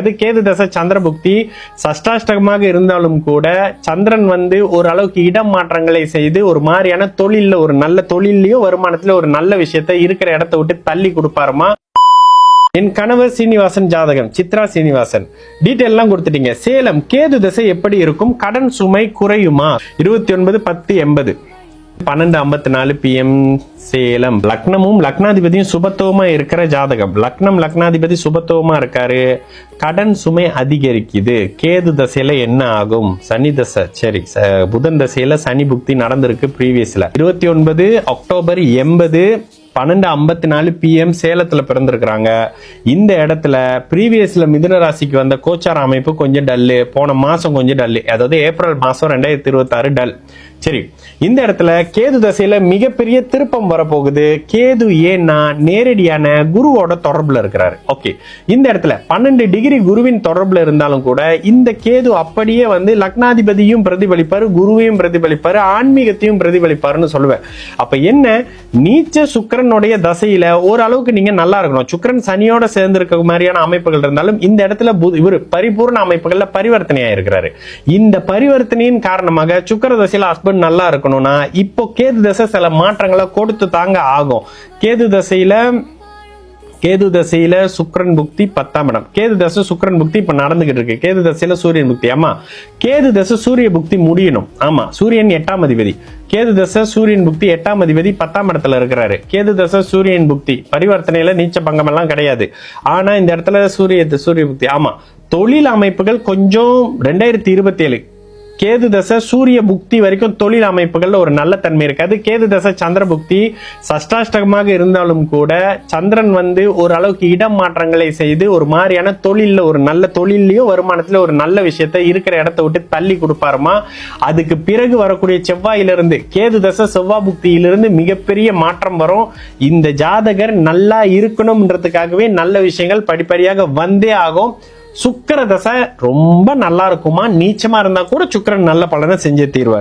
இருக்காது. கேது தசை சந்திர புக்தி சஷ்டாஷ்டகமாக இருந்தாலும் கூட சந்திரன் ஓரளவுக்கு இடம் மாற்றங்களை செய்து ஒரு மாதிரியான தொழில்ல ஒரு நல்ல தொழிலையோ வருமானத்துல ஒரு நல்ல விஷயத்த இருக்கிற இடத்த விட்டு தள்ளி கொடுப்பாருமா. என் கணவர் சீனிவாசன் ஜாதகம் சித்ரா சீனிவாசன் டீட்டெயில் எல்லாம் கொடுத்துட்டீங்க. சேலம் கேது தசை எப்படி இருக்கும்? கடன் சுமை குறையுமா? 29/10/80 12:54 PM சேலம். லக்னமும் லக்னாதிபதியும் சுபத்துவமா இருக்கிற ஜாதகம். லக்னாதிபதி சுபத்துவமா இருக்காரு. கடன் சுமை அதிகரிக்குது. கேது தசையில என்ன ஆகும்? சனி தசை சரி. புதன் தசையில சனி புக்தி நடந்திருக்கு ப்ரீவியஸ்ல. 29 அக்டோபர் 80 12:54 PM சேலத்துல பிறந்திருக்கிறாங்க. இந்த இடத்துல ப்ரீவியஸ்ல மிதுன ராசிக்கு வந்த கோச்சார அமைப்பு கொஞ்சம் டல்லு. போன மாசம் கொஞ்சம் டல்லு, அதாவது ஏப்ரல் மாசம் 2026 டல். சரி, இந்த இடத்துல கேது தசையில மிகப்பெரிய திருப்பம் வரப்போகுது. கேது ஏன்னா நேரடியான குருவோட தொடர்புல இருக்கிறாரு. ஓகே, இந்த இடத்துல 12 டிகிரி குருவின் தொடர்புல இருந்தாலும் கூட இந்த கேது அப்படியே லக்னாதிபதியும் பிரதிபலிப்பாரு, குருவையும் பிரதிபலிப்பாரு, ஆன்மீகத்தையும் பிரதிபலிப்பாருன்னு சொல்லுவேன். அப்ப என்ன, நீச்ச சுக்கிரனுடைய தசையில ஓரளவுக்கு நீங்க நல்லா இருக்கணும். சுக்கிரன் சனியோட சேர்ந்து இருக்க மாதிரியான அமைப்புகள் இருந்தாலும் இந்த இடத்துல இவர் பரிபூர்ண அமைப்புகள்ல பரிவர்த்தனையா இருக்கிறாரு. இந்த பரிவர்த்தனையின் காரணமாக சுக்கிர தசையில ஹஸ்பண்ட் நல்லா இருக்கணும்னா இப்போ கேது தசை சில மாற்றங்களை கொடுத்து தாங்க ஆகும். கேது தசையில சுக்கிரன் புக்தி 10ஆம் இடம். கேது தசை சுக்கிரன் புக்தி இப்ப நடந்துகிட்டு இருக்கு. கேது தசையில சூரியன் புக்தி. ஆமா, கேது தசை சூரிய புக்தி முடியணும். ஆமா, சூரியன் 8ஆம் அதிபதி. கேது தசை சூரியன் புக்தி 8ஆம் அதிபதி 10ஆம் இடத்துல இருக்கிறாரு. கேது தசை சூரியன் புக்தி பரிவர்த்தனையில நீச்ச பங்கம் எல்லாம் கிடையாது. ஆனா இந்த இடத்துல சூரிய புக்தி. ஆமா, தொழில் அமைப்புகள் கொஞ்சம் 2027 கேது தசை சூரிய புக்தி வரைக்கும் தொழில் அமைப்புகள்ல ஒரு நல்ல தன்மை இருக்காது. கேது தசை சந்திர புக்தி சஷ்டாஷ்டகமாக இருந்தாலும் கூட சந்திரன் ஓரளவுக்கு இடம் மாற்றங்களை செய்து ஒரு மாதிரியான தொழில்ல ஒரு நல்ல தொழிலையோ வருமானத்துல ஒரு நல்ல விஷயத்த இருக்கிற இடத்த விட்டு தள்ளி கொடுப்பாருமா. அதுக்கு பிறகு வரக்கூடிய செவ்வாயிலிருந்து கேது தசை செவ்வாய் புக்தியிலிருந்து மிகப்பெரிய மாற்றம் வரும். இந்த ஜாதகர் நல்லா இருக்கணும்ன்றதுக்காகவே நல்ல விஷயங்கள் படிப்படியாக வந்தே ஆகும். சுக்கிர தசை ரொம்ப நல்லா இருக்குமா, நீச்சமா இருந்தா கூட சுக்கிரன் நல்ல பலனை செஞ்சே தீர்வார்.